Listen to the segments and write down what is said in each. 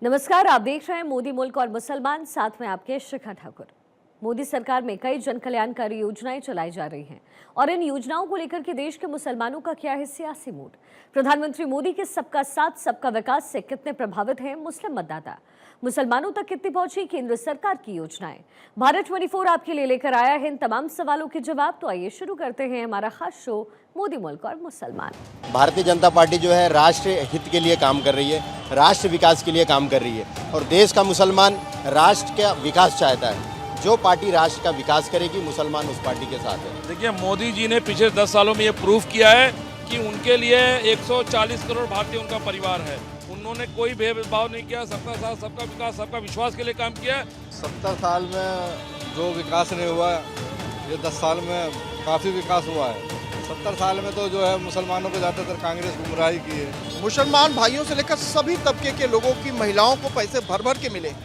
नमस्कार, आप देख रहे हैं मोदी मुल्क और मुसलमान, साथ में आपके शिखा ठाकुर। मोदी सरकार में कई जन कल्याणकारी योजनाएं चलाई जा रही हैं और इन योजनाओं को लेकर के देश के मुसलमानों का क्या है सियासी मूड। प्रधानमंत्री मोदी के सबका साथ सबका विकास से कितने प्रभावित हैं मुस्लिम मतदाता, मुसलमानों तक कितनी पहुंची केंद्र सरकार की योजनाएं। भारत 24 आपके लिए लेकर आया है इन तमाम सवालों के जवाब। तो आइए शुरू करते हैं हमारा खास शो मोदी मुल्क और मुसलमान। भारतीय जनता पार्टी जो है राष्ट्र हित के लिए काम कर रही है, राष्ट्र विकास के लिए काम कर रही है और देश का मुसलमान राष्ट्र का विकास चाहता है। जो पार्टी राष्ट्र का विकास करेगी, मुसलमान उस पार्टी के साथ है। देखिए, मोदी जी ने पिछले 10 सालों में ये प्रूफ किया है कि उनके लिए 140 करोड़ भारतीय उनका परिवार है। उन्होंने कोई भेदभाव नहीं किया, सबका साथ सबका विकास सबका विश्वास के लिए काम किया। 70 साल में जो विकास नहीं हुआ, ये 10 साल में काफ़ी विकास हुआ है। 70 साल में तो जो है मुसलमानों को ज़्यादातर कांग्रेस गुमराही की है। मुसलमान भाइयों से लेकर सभी तबके के लोगों की महिलाओं को पैसे भर भर के मिले।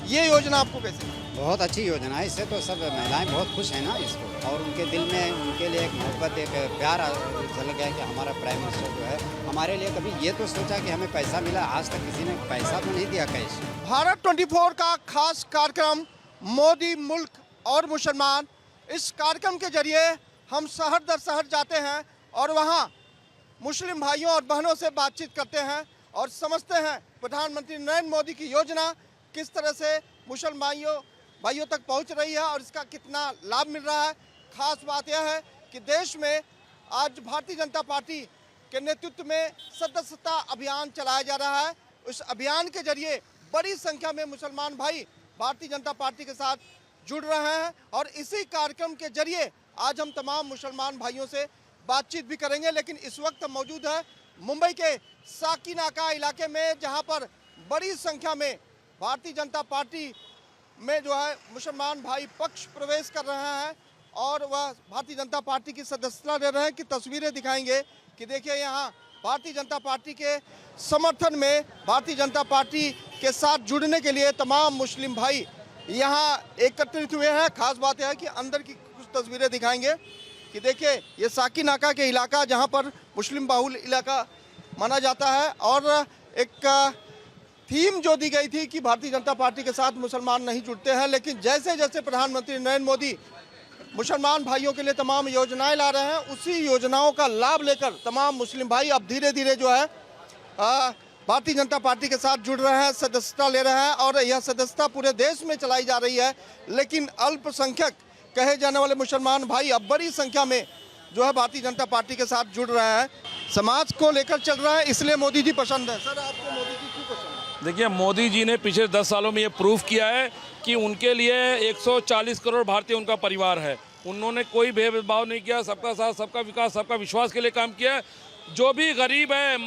ये योजना आपको कैसे लगी? बहुत अच्छी योजना है। इससे तो सब महिलाएं बहुत खुश हैं ना इसको, और उनके दिल में उनके लिए एक मोहब्बत, एक प्यार झलक गया कि हमारा प्राइम मिनिस्टर जो है हमारे लिए कभी ये तो सोचा कि हमें पैसा मिला। आज तक किसी ने पैसा तो नहीं दिया कैश। भारत 24 का खास कार्यक्रम मोदी मुल्क और मुसलमान। इस कार्यक्रम के जरिए हम शहर दर शहर जाते हैं और वहाँ मुस्लिम भाइयों और बहनों से बातचीत करते हैं और समझते हैं प्रधानमंत्री नरेंद्र मोदी की योजना किस तरह से मुसलमान भाइयों तक पहुंच रही है और इसका कितना लाभ मिल रहा है। खास बात यह है कि देश में आज भारतीय जनता पार्टी के नेतृत्व में सदस्यता अभियान चलाया जा रहा है। उस अभियान के जरिए बड़ी संख्या में मुसलमान भाई भारतीय जनता पार्टी के साथ जुड़ रहे हैं और इसी कार्यक्रम के जरिए आज हम तमाम मुसलमान भाइयों से बातचीत भी करेंगे। लेकिन इस वक्त हम मौजूद है मुंबई के साकीनाका इलाके में, जहां पर बड़ी संख्या में भारतीय जनता पार्टी में जो है मुसलमान भाई पक्ष प्रवेश कर रहे हैं और वह भारतीय जनता पार्टी की सदस्यता ले रहे हैं। कि तस्वीरें दिखाएंगे कि देखिए यहाँ भारतीय जनता पार्टी के समर्थन में, भारतीय जनता पार्टी के साथ जुड़ने के लिए तमाम मुस्लिम भाई यहाँ एकत्रित हुए हैं। खास बात यह है कि अंदर की कुछ तस्वीरें दिखाएंगे कि देखिए ये साकीनाका के इलाका, जहाँ पर मुस्लिम बाहुल इलाका माना जाता है और एक थीम जो दी गई थी कि भारतीय जनता पार्टी के साथ मुसलमान नहीं जुड़ते हैं। लेकिन जैसे जैसे प्रधानमंत्री नरेंद्र मोदी मुसलमान भाइयों के लिए तमाम योजनाएं ला रहे हैं, उसी योजनाओं का लाभ लेकर तमाम मुस्लिम भाई अब धीरे धीरे जो है भारतीय जनता पार्टी के साथ जुड़ रहे हैं, सदस्यता ले रहे हैं और यह सदस्यता पूरे देश में चलाई जा रही है। लेकिन अल्पसंख्यक कहे जाने वाले मुसलमान भाई अब बड़ी संख्या में जो है भारतीय जनता पार्टी के साथ जुड़ रहे हैं। समाज को लेकर चल रहा है, इसलिए मोदी जी पसंद है। सर, आपको मोदी जी क्यों पसंद है? देखिए, मोदी जी ने पिछले 10 सालों में ये प्रूफ किया है कि उनके लिए 140 करोड़ भारतीय उनका परिवार है। उन्होंने कोई भेदभाव नहीं किया, सबका साथ सबका विकास सबका विश्वास के लिए काम किया। जो भी गरीब है,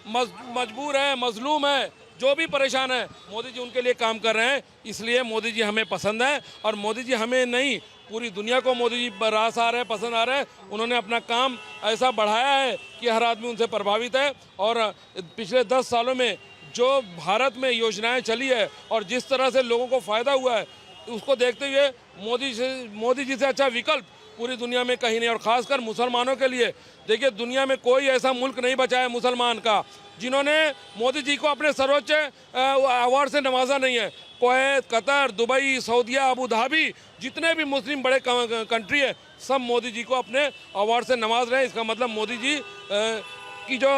मजबूर है, मजलूम है, जो भी परेशान है, मोदी जी उनके लिए काम कर रहे हैं। इसलिए मोदी जी हमें पसंद है और मोदी जी हमें नहीं, पूरी दुनिया को मोदी जी रास आ रहे हैं, पसंद आ रहे हैं। उन्होंने अपना काम ऐसा बढ़ाया है कि हर आदमी उनसे प्रभावित है। और पिछले 10 सालों में जो भारत में योजनाएं चली है और जिस तरह से लोगों को फ़ायदा हुआ है, उसको देखते हुए मोदी जी से अच्छा विकल्प पूरी दुनिया में कहीं नहीं। और ख़ासकर मुसलमानों के लिए देखिए, दुनिया में कोई ऐसा मुल्क नहीं बचा है मुसलमान का जिन्होंने मोदी जी को अपने सर्वोच्च अवार्ड से नवाजा नहीं है। कुवैत, कतर, दुबई, सऊदीया, अबू धाबी, जितने भी मुस्लिम बड़े कंट्री है, सब मोदी जी को अपने अवार्ड से नवाज रहे हैं। इसका मतलब मोदी जी की जो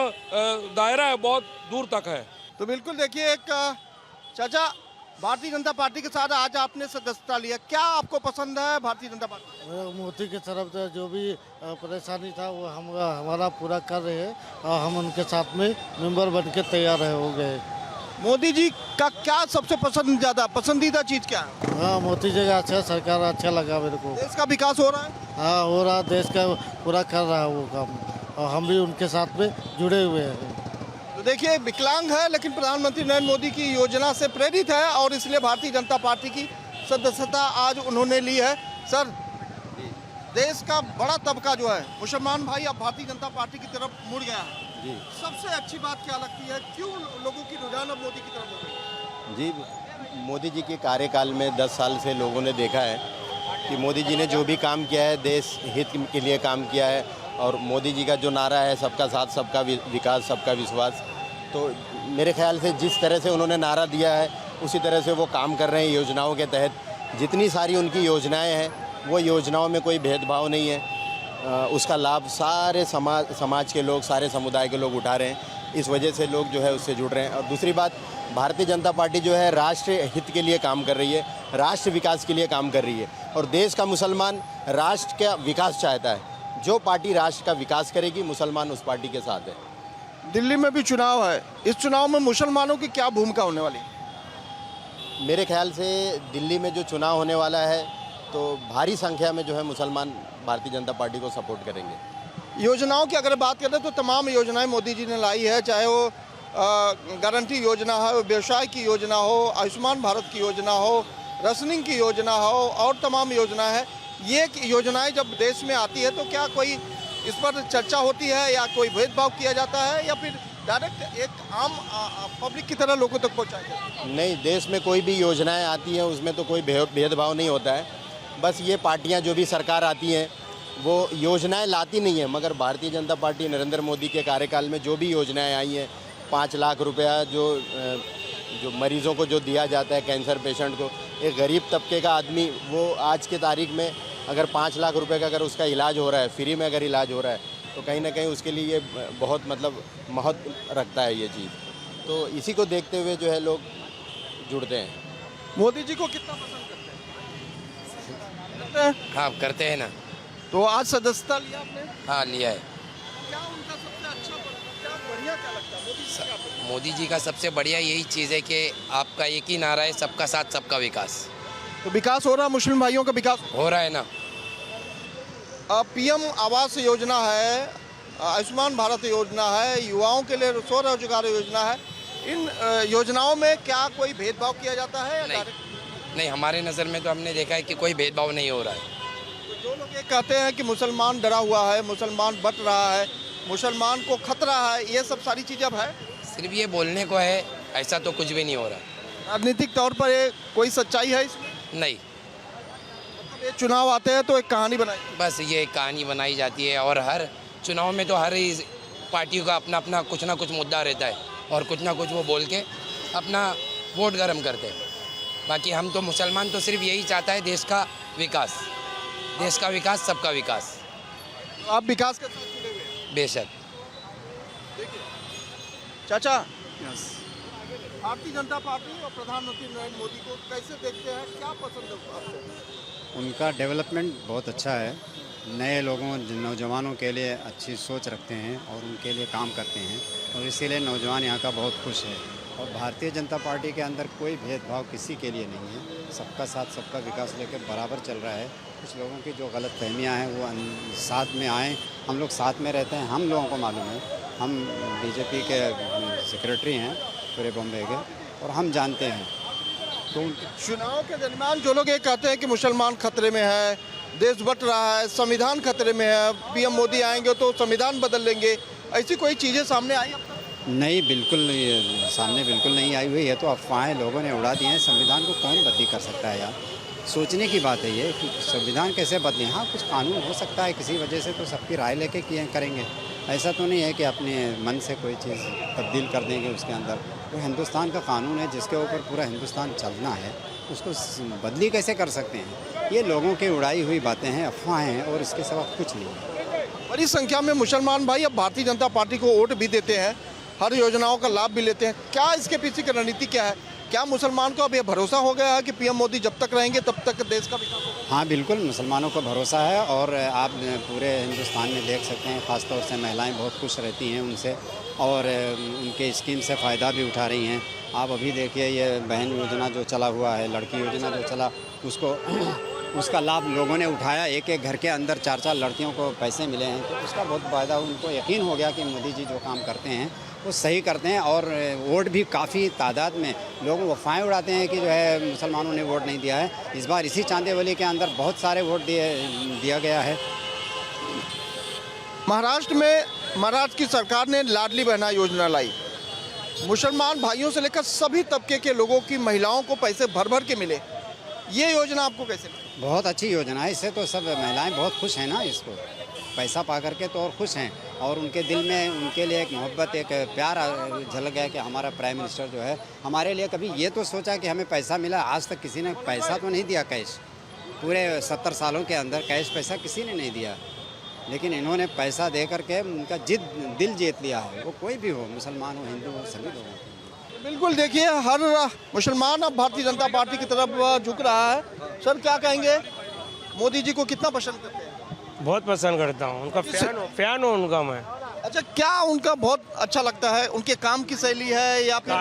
दायरा है बहुत दूर तक है। तो बिल्कुल देखिए, एक चाचा भारतीय जनता पार्टी के साथ आज आपने सदस्यता लिया, क्या आपको पसंद है भारतीय जनता पार्टी? मोदी की तरफ से जो भी परेशानी था वो हमारा पूरा कर रहे हैं और हम उनके साथ में मेंबर बन के तैयार हो गए। मोदी जी का क्या सबसे पसंदीदा चीज़ क्या है? हाँ, मोदी जी का अच्छा सरकार अच्छा लगा मेरे को। देश का विकास हो रहा है? हाँ, हो रहा, देश का पूरा कर रहा है वो काम और हम भी उनके साथ में जुड़े हुए हैं। तो देखिए, विकलांग है लेकिन प्रधानमंत्री नरेंद्र मोदी की योजना से प्रेरित है और इसलिए भारतीय जनता पार्टी की सदस्यता आज उन्होंने ली है। सर, देश का बड़ा तबका जो है मुसलमान भाई अब भारतीय जनता पार्टी की तरफ मुड़ गया है जी। सबसे अच्छी बात क्या लगती है, क्यों लोगों की रुझान अब मोदी की तरफ हो गई? जी, मोदी जी के कार्यकाल में 10 साल से लोगों ने देखा है कि मोदी जी ने जो भी काम किया है देश हित के लिए काम किया है। और मोदी जी का जो नारा है सबका साथ सबका विकास सबका विश्वास, तो मेरे ख्याल से जिस तरह से उन्होंने नारा दिया है उसी तरह से वो काम कर रहे हैं योजनाओं के तहत। जितनी सारी उनकी योजनाएं हैं वो योजनाओं में कोई भेदभाव नहीं है, उसका लाभ सारे समाज के लोग, सारे समुदाय के लोग उठा रहे हैं। इस वजह से लोग जो है उससे जुड़ रहे हैं। और दूसरी बात, भारतीय जनता पार्टी जो है राष्ट्र हित के लिए काम कर रही है, राष्ट्र विकास के लिए काम कर रही है और देश का मुसलमान राष्ट्र का विकास चाहता है। जो पार्टी राष्ट्र का विकास करेगी मुसलमान उस पार्टी के साथ है। दिल्ली में भी चुनाव है, इस चुनाव में मुसलमानों की क्या भूमिका होने वाली है? मेरे ख्याल से दिल्ली में जो चुनाव होने वाला है तो भारी संख्या में जो है मुसलमान भारतीय जनता पार्टी को सपोर्ट करेंगे। योजनाओं की अगर बात करें तो तमाम योजनाएं मोदी जी ने लाई है, चाहे वो गारंटी योजना हो, व्यवसाय की योजना हो, आयुष्मान भारत की योजना हो, रसनिंग की योजना हो और तमाम योजना है। ये योजनाएं जब देश में आती है तो क्या कोई इस पर चर्चा होती है या कोई भेदभाव किया जाता है या फिर डायरेक्ट एक आम पब्लिक की तरह लोगों तक पहुँचाया जाता है? नहीं, देश में कोई भी योजनाएं आती हैं उसमें तो कोई भेदभाव नहीं होता है। बस ये पार्टियां जो भी सरकार आती हैं वो योजनाएं लाती नहीं है, मगर भारतीय जनता पार्टी नरेंद्र मोदी के कार्यकाल में जो भी योजनाएं आई हैं, 5 लाख रुपया जो मरीज़ों को जो दिया जाता है, कैंसर पेशेंट को, एक गरीब तबके का आदमी वो आज के तारीख में अगर 5 लाख रुपए का अगर उसका इलाज हो रहा है, फ्री में अगर इलाज हो रहा है तो कहीं ना कहीं उसके लिए ये बहुत मतलब महत्व रखता है ये चीज़। तो इसी को देखते हुए जो है लोग जुड़ते हैं। मोदी जी को कितना पसंद करते हैं? हाँ करते हैं ना। तो आज सदस्यता लिया आपने? हाँ लिया है। क्या उनका सबसे अच्छा, क्या बढ़िया क्या लगता है मोदी जी का? मोदी जी का सबसे बढ़िया यही चीज़ है कि आपका एक ही नारा है, सबका साथ सबका विकास। तो विकास हो रहा है, मुस्लिम भाइयों का विकास हो रहा है ना। पीएम आवास योजना है, आयुष्मान भारत योजना है, युवाओं के लिए स्वरोजगार योजना है। इन योजनाओं में क्या कोई भेदभाव किया जाता है या नहीं, हमारे नज़र में तो हमने देखा है कि कोई भेदभाव नहीं हो रहा है। तो जो लोग ये कहते हैं कि मुसलमान डरा हुआ है, मुसलमान बट रहा है, मुसलमान को खतरा है, ये सब सारी चीज़ें अब है, सिर्फ ये बोलने को है, ऐसा तो कुछ भी नहीं हो रहा। राजनीतिक तौर पर ये कोई सच्चाई है इसमें? नहीं, मतलब ये चुनाव आते हैं तो एक कहानी बनाई, बस ये कहानी बनाई जाती है और हर चुनाव में तो हर पार्टी का अपना अपना कुछ ना कुछ मुद्दा रहता है और कुछ ना कुछ वो बोल के अपना वोट गर्म करते हैं। बाकी हम तो मुसलमान तो सिर्फ यही चाहता है देश का विकास, देश का विकास, सबका विकास। तो आप विकास के साथ जुड़े हुए हैं। बेशक। चाचा, भारतीय जनता पार्टी और प्रधानमंत्री नरेंद्र मोदी को कैसे देखते हैं, क्या पसंद है आपको? उनका डेवलपमेंट बहुत अच्छा है। नए लोगों, नौजवानों के लिए अच्छी सोच रखते हैं और उनके लिए काम करते हैं और इसीलिए नौजवान यहाँ का बहुत खुश है। और भारतीय जनता पार्टी के अंदर कोई भेदभाव किसी के लिए नहीं है, सबका साथ सबका विकास लेकर बराबर चल रहा है। कुछ लोगों की जो गलत फहमियाँ हैं वो साथ में आएँ, हम लोग साथ में रहते हैं, हम लोगों को मालूम है। हम बीजेपी के सेक्रेटरी हैं पूरे बॉम्बे के और हम जानते हैं। तो चुनाव के दरमियान जो लोग ये कहते हैं कि मुसलमान खतरे में है, देश बट रहा है, संविधान खतरे में है, पीएम मोदी आएंगे तो संविधान बदल लेंगे, ऐसी कोई चीज़ें सामने आई अब तक? नहीं, बिल्कुल सामने बिल्कुल नहीं आई हुई है। तो अफवाहें लोगों ने उड़ा दी हैं। संविधान को कौन बदली कर सकता है यार? सोचने की बात है ये कि संविधान कैसे बदलें। हाँ, कुछ कानून हो सकता है किसी वजह से, तो सबकी राय लेके करेंगे। ऐसा तो नहीं है कि अपने मन से कोई चीज़ तब्दील कर देंगे उसके अंदर। तो हिंदुस्तान का कानून है जिसके ऊपर पूरा हिंदुस्तान चलना है, उसको बदली कैसे कर सकते हैं? ये लोगों की उड़ाई हुई बातें हैं, अफवाहें हैं और इसके सिवा कुछ नहीं है। बड़ी संख्या में मुसलमान भाई अब भारतीय जनता पार्टी को वोट भी देते हैं, हर योजनाओं का लाभ भी लेते हैं। क्या इसके पीछे की रणनीति क्या है? क्या मुसलमान को अब ये भरोसा हो गया है कि पीएम मोदी जब तक रहेंगे तब तक देश का विकास होगा? हाँ, बिल्कुल मुसलमानों को भरोसा है और आप पूरे हिंदुस्तान में देख सकते हैं, ख़ासतौर से महिलाएं बहुत खुश रहती हैं उनसे और उनके स्कीम से फ़ायदा भी उठा रही हैं। आप अभी देखिए ये बहन योजना जो चला हुआ है, लड़की योजना जो चला, उसका लाभ लोगों ने उठाया। एक एक घर के अंदर 4-4 लड़कियों को पैसे मिले हैं, तो उसका बहुत फ़ायदा उनको यकीन हो गया कि मोदी जी जो काम करते हैं वो सही करते हैं। और वोट भी काफ़ी तादाद में लोग अफवाहें उड़ाते हैं कि जो है मुसलमानों ने वोट नहीं दिया है। इस बार इसी चांदेवली के अंदर बहुत सारे वोट दिया गया है। महाराष्ट्र की सरकार ने लाडली बहना योजना लाई, मुसलमान भाइयों से लेकर सभी तबके के लोगों की महिलाओं को पैसे भर भर के मिले। ये योजना आपको कैसे लगी? बहुत अच्छी योजना है, इससे तो सब महिलाएं बहुत खुश हैं ना, इसको पैसा पा करके तो और खुश हैं। और उनके दिल में उनके लिए एक मोहब्बत, एक प्यार झलक गया कि हमारा प्राइम मिनिस्टर जो है हमारे लिए कभी ये तो सोचा कि हमें पैसा मिला। आज तक किसी ने पैसा तो नहीं दिया कैश, पूरे 70 सालों के अंदर कैश पैसा किसी ने नहीं दिया, लेकिन इन्होंने पैसा दे करके उनका दिल जीत लिया है। वो कोई भी हो, मुसलमान हो, हिंदू हो, सभी लोगों को। बिल्कुल, देखिए हर मुसलमान अब भारतीय जनता पार्टी की तरफ झुक रहा है। सर क्या कहेंगे, मोदी जी को कितना पसंद करते हैं? बहुत पसंद करता हूँ, उनका फैन हूँ उनका मैं। अच्छा, क्या उनका बहुत अच्छा लगता है? उनके काम की शैली है या फिर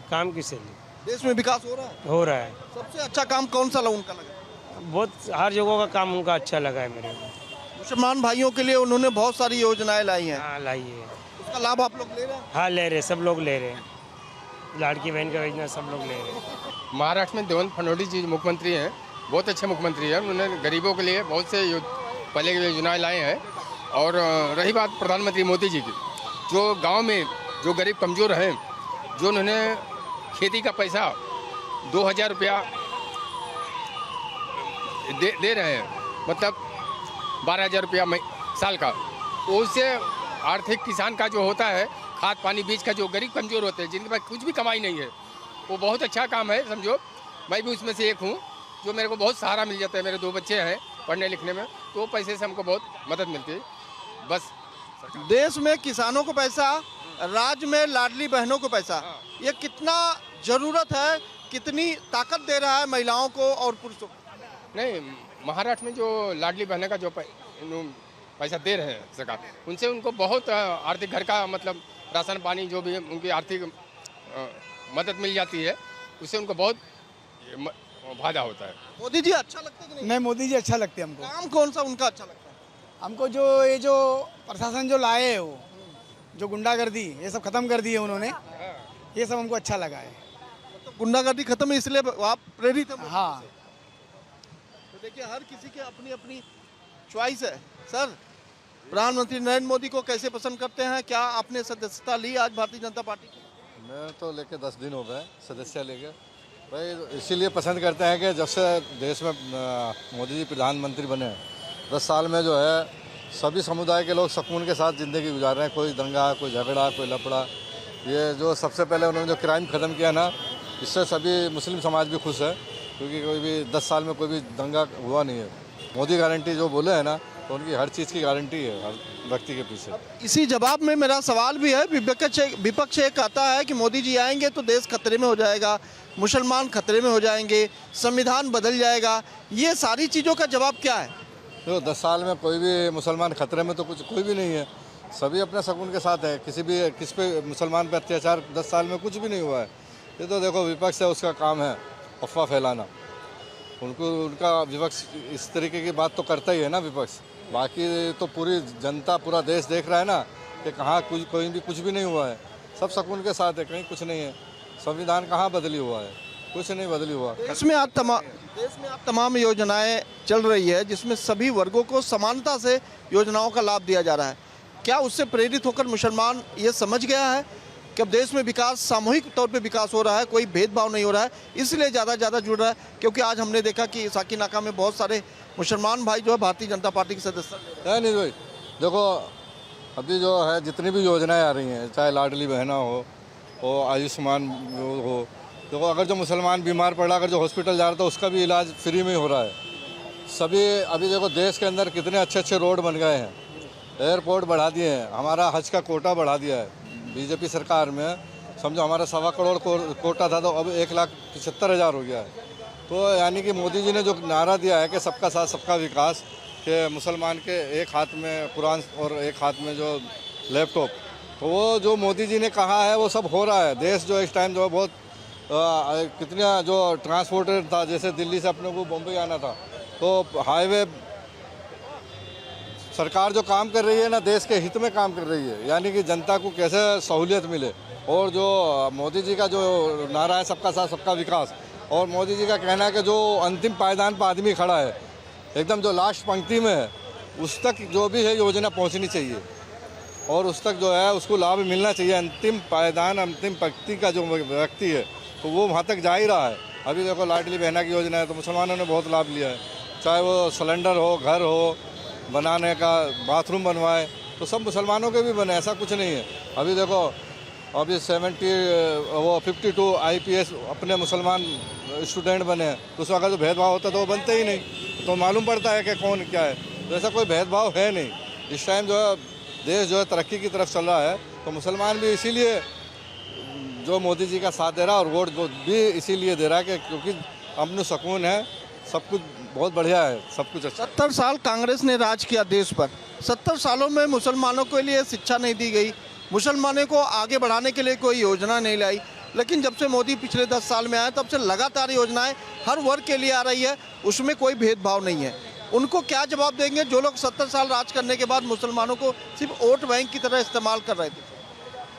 काम की शैली? देश में विकास हो रहा है? सबसे अच्छा काम कौन सा उनका लगा? बहुत हर जगह का काम उनका अच्छा लगा है मेरे को। मुसलमान भाइयों के लिए उन्होंने बहुत सारी योजनाएं लाई हैं। हाँ लाई है, उसका लाभ आप लोग ले रहे हैं? हाँ ले रहे, सब लोग ले रहे हैं। लाड़की बहन का योजना सब लोग ले रहे हैं। महाराष्ट्र में देवेंद्र फडणवीस जी मुख्यमंत्री हैं, बहुत अच्छे मुख्यमंत्री हैं। उन्होंने गरीबों के लिए बहुत से पहले की योजनाएं लाए हैं। और रही बात प्रधानमंत्री मोदी जी की, जो गांव में जो गरीब कमज़ोर हैं, जो उन्होंने खेती का पैसा 2000 रुपया दे रहे हैं, मतलब 12,000 रुपया साल का, उससे आर्थिक किसान का जो होता है, खाद पानी बीज का, जो गरीब कमज़ोर होते हैं, जिनके पास कुछ भी कमाई नहीं है, वो बहुत अच्छा काम है। समझो मैं भी उसमें से एक हूँ, जो मेरे को बहुत सहारा मिल जाता है। मेरे 2 बच्चे हैं पढ़ने लिखने में, तो पैसे से हमको बहुत मदद मिलती है। बस देश में किसानों को पैसा, राज्य में लाडली बहनों को पैसा, ये कितना जरूरत है, कितनी ताकत दे रहा है महिलाओं को और पुरुषों को? नहीं, महाराष्ट्र में जो लाडली बहन का जो पैसा दे रहे हैं सरकार, उनसे उनको बहुत आर्थिक घर का मतलब राशन पानी जो भी उनकी आर्थिक मदद मिल जाती है, उससे उनको बहुत फायदा होता है। मोदी जी अच्छा लगता है कि नहीं? मोदी जी अच्छा लगते हैं हमको। काम कौन सा उनका अच्छा लगता है? हमको जो ये जो प्रशासन जो लाए है, वो जो गुंडागर्दी ये सब खत्म कर दी है उन्होंने, ये सब हमको अच्छा लगा है। तो गुंडागर्दी खत्म है, इसलिए आप प्रेरित हैं? हाँ, तो देखिए हर किसी की अपनी अपनी चॉइस है। सर, प्रधानमंत्री नरेंद्र मोदी को कैसे पसंद करते हैं? क्या आपने सदस्यता ली आज भारतीय जनता पार्टी की? मैं तो लेके 10 दिन हो गए सदस्य लेके। भाई इसीलिए पसंद करते हैं कि जब से देश में मोदी जी प्रधानमंत्री बने, 10 साल में जो है सभी समुदाय के लोग सुकून के साथ ज़िंदगी गुजार रहे हैं। कोई दंगा, कोई झगड़ा, कोई लफड़ा। ये जो सबसे पहले उन्होंने जो क्राइम ख़त्म किया ना, इससे सभी मुस्लिम समाज भी खुश है, क्योंकि कोई भी 10 साल में कोई भी दंगा हुआ नहीं है। मोदी गारंटी जो बोले हैं ना, तो उनकी हर चीज़ की गारंटी है हर व्यक्ति के पीछे। इसी जवाब में मेरा सवाल भी है। विपक्ष ये कहता है कि मोदी जी आएंगे तो देश खतरे में हो जाएगा, मुसलमान खतरे में हो जाएंगे, संविधान बदल जाएगा। ये सारी चीज़ों का जवाब क्या है? तो 10 साल में कोई भी मुसलमान खतरे में तो कोई भी नहीं है, सभी अपने सुकून के साथ है। किस पे मुसलमान पे अत्याचार 10 साल में कुछ भी नहीं हुआ है। ये तो देखो विपक्ष है, उसका काम है अफवाह फैलाना। उनका विपक्ष इस तरीके की बात तो करता ही है ना विपक्ष। बाकी तो पूरी जनता, पूरा देश देख रहा है ना कि कहाँ कोई भी कुछ भी नहीं हुआ है, सब सुकून के साथ है, कहीं कुछ नहीं है। संविधान कहाँ बदली हुआ है, कुछ नहीं बदली हुआ। देश में आप तमाम योजनाएं चल रही है, जिसमें सभी वर्गों को समानता से योजनाओं का लाभ दिया जा रहा है। क्या उससे प्रेरित होकर मुसलमान ये समझ गया है कि अब देश में विकास, सामूहिक तौर पे विकास हो रहा है, कोई भेदभाव नहीं हो रहा है, इसलिए ज़्यादा जुड़ रहा है? क्योंकि आज हमने देखा कि साकीनाका में बहुत सारे मुसलमान भाई जो है भारतीय जनता पार्टी के सदस्य है। नहीं भाई, देखो अभी जो है जितनी भी योजनाएं आ रही हैं, चाहे लाडली बहना हो आयुष्मान हो, देखो अगर जो मुसलमान बीमार पड़ा, अगर जो हॉस्पिटल जा रहा था, उसका भी इलाज फ्री में ही हो रहा है। सभी अभी देखो देश के अंदर कितने अच्छे रोड बन गए हैं, एयरपोर्ट बढ़ा दिए हैं, हमारा हज का कोटा बढ़ा दिया है बीजेपी सरकार में। समझो हमारा 1.25 करोड़ कोटा था, तो अब 1,75,000 हो गया है। तो यानी कि मोदी जी ने जो नारा दिया है कि सबका साथ सबका विकास, के मुसलमान के एक हाथ में कुरान और एक हाथ में जो लैपटॉप, तो वो जो मोदी जी ने कहा है वो सब हो रहा है। देश जो इस टाइम जो है बहुत कितना जो ट्रांसपोर्टर था, जैसे दिल्ली से अपने को बम्बई आना था, तो हाईवे सरकार जो काम कर रही है ना, देश के हित में काम कर रही है, यानी कि जनता को कैसे सहूलियत मिले। और जो मोदी जी का जो नारा है सबका साथ सबका विकास, और मोदी जी का कहना है कि जो अंतिम पायदान पर आदमी खड़ा है, एकदम जो लास्ट पंक्ति में है, उस तक जो भी है योजना पहुंचनी चाहिए और उस तक जो है उसको लाभ मिलना चाहिए। अंतिम पायदान, अंतिम पंक्ति का जो व्यक्ति है तो वो वहाँ तक जा ही रहा है। अभी देखो लाडली बहना की योजना है, तो मुसलमानों ने बहुत लाभ लिया है, चाहे वो सिलेंडर हो, घर हो बनाने का, बाथरूम बनवाए, तो सब मुसलमानों के भी बने, ऐसा कुछ नहीं है। अभी देखो, अभी 52 IPS अपने मुसलमान स्टूडेंट बने हैं, तो उसमें अगर जो भेदभाव होता तो वो बनते ही नहीं, तो मालूम पड़ता है कि कौन क्या है। तो ऐसा कोई भेदभाव है नहीं। इस टाइम जो है देश जो है तरक्की की तरफ चल रहा है, तो मुसलमान भी इसीलिए जो मोदी जी का साथ दे रहा है, और वोट भी इसीलिए दे रहा है कि क्योंकि अमन सुकून है, सब कुछ बहुत बढ़िया है, सब कुछ अच्छा। 70 साल कांग्रेस ने राज किया देश पर। 70 सालों में मुसलमानों के लिए शिक्षा नहीं दी गई, मुसलमानों को आगे बढ़ाने के लिए कोई योजना नहीं लाई। लेकिन जब से मोदी पिछले 10 साल में आए, तब से लगातार योजनाएं हर वर्ग के लिए आ रही है, उसमें कोई भेदभाव नहीं है। उनको क्या जवाब देंगे जो लोग 70 साल राज करने के बाद मुसलमानों को सिर्फ वोट बैंक की तरह इस्तेमाल कर रहे थे?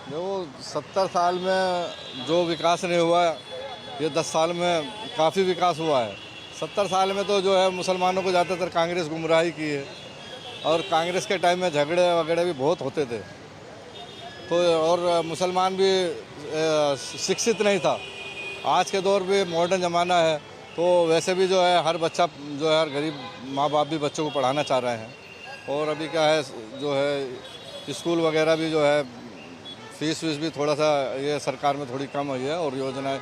जो 70 साल में जो विकास नहीं हुआ, ये 10 साल में काफ़ी विकास हुआ है। 70 साल में तो जो है मुसलमानों को ज़्यादातर कांग्रेस गुमराही की है, और कांग्रेस के टाइम में झगड़े वगैरह भी बहुत होते थे, तो और मुसलमान भी शिक्षित नहीं था। आज के दौर में मॉडर्न ज़माना है, तो वैसे भी जो है हर बच्चा जो है, हर गरीब माँ बाप भी बच्चों को पढ़ाना चाह रहे हैं। और अभी क्या है जो है स्कूल वगैरह भी जो है फीस भी थोड़ा सा ये सरकार में थोड़ी कम हुई है, और योजनाएं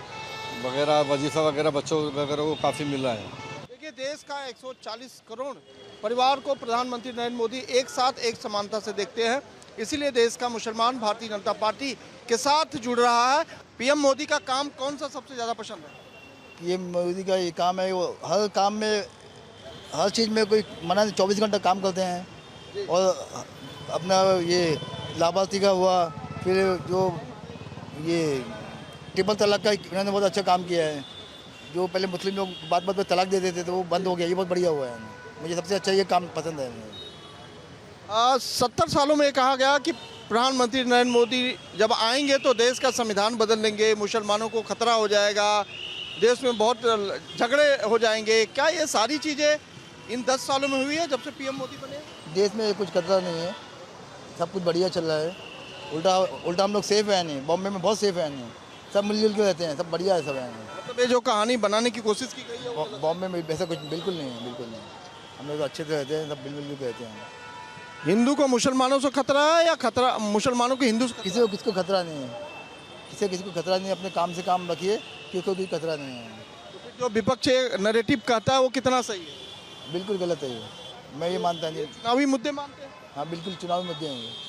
वगैरह वजीफ़ा वगैरह बच्चों वगैरह को काफ़ी मिल रहा है। देखिए, देश का 140 करोड़ परिवार को प्रधानमंत्री नरेंद्र मोदी एक साथ एक समानता से देखते हैं, इसीलिए देश का मुसलमान भारतीय जनता पार्टी के साथ जुड़ रहा है। पीएम मोदी का काम कौन सा सबसे ज़्यादा पसंद है? ये मोदी का ये काम है, वो हर काम में हर चीज़ में कोई मना नहीं, 24 घंटा काम करते हैं। और अपना ये लाभार्थी का हुआ, फिर जो ये ट्रिपल तलाक का इन्होंने बहुत अच्छा काम किया है। जो पहले मुस्लिम लोग बात बात पर तलाक दे देते थे, वो बंद हो गया, ये बहुत बढ़िया हुआ है। मुझे सबसे अच्छा ये काम पसंद है। 70 सालों में कहा गया कि प्रधानमंत्री नरेंद्र मोदी जब आएंगे तो देश का संविधान बदल देंगे, मुसलमानों को खतरा हो जाएगा, देश में बहुत झगड़े हो जाएंगे। क्या ये सारी चीज़ें इन 10 सालों में हुई है जब से पीएम मोदी बने? देश में कुछ खतरा नहीं है, सब कुछ बढ़िया चल रहा है। उल्टा हम लोग सेफ है नहीं, बॉम्बे में बहुत सेफ है नहीं, सब मिलजुल के रहते हैं, सब बढ़िया है, सब है। मतलब ये जो कहानी बनाने की कोशिश की गई है बॉम्बे में वैसा कुछ बिल्कुल नहीं है, बिल्कुल नहीं। हम लोग अच्छे से रहते हैं, सब मिलजुल के रहते हैं। हिंदू को मुसलमानों से खतरा है या खतरा मुसलमानों को हिंदू से? किसको खतरा नहीं है, किसी को खतरा नहीं है। अपने काम से काम रखिए, किसी को कोई खतरा नहीं है। तो जो विपक्ष नैरेटिव कहता है वो कितना सही है? बिल्कुल गलत है ये, मैं ये मानता नहीं। चुनावी मुद्दे मानते हैं? हाँ बिल्कुल, चुनावी मुद्दे हैं।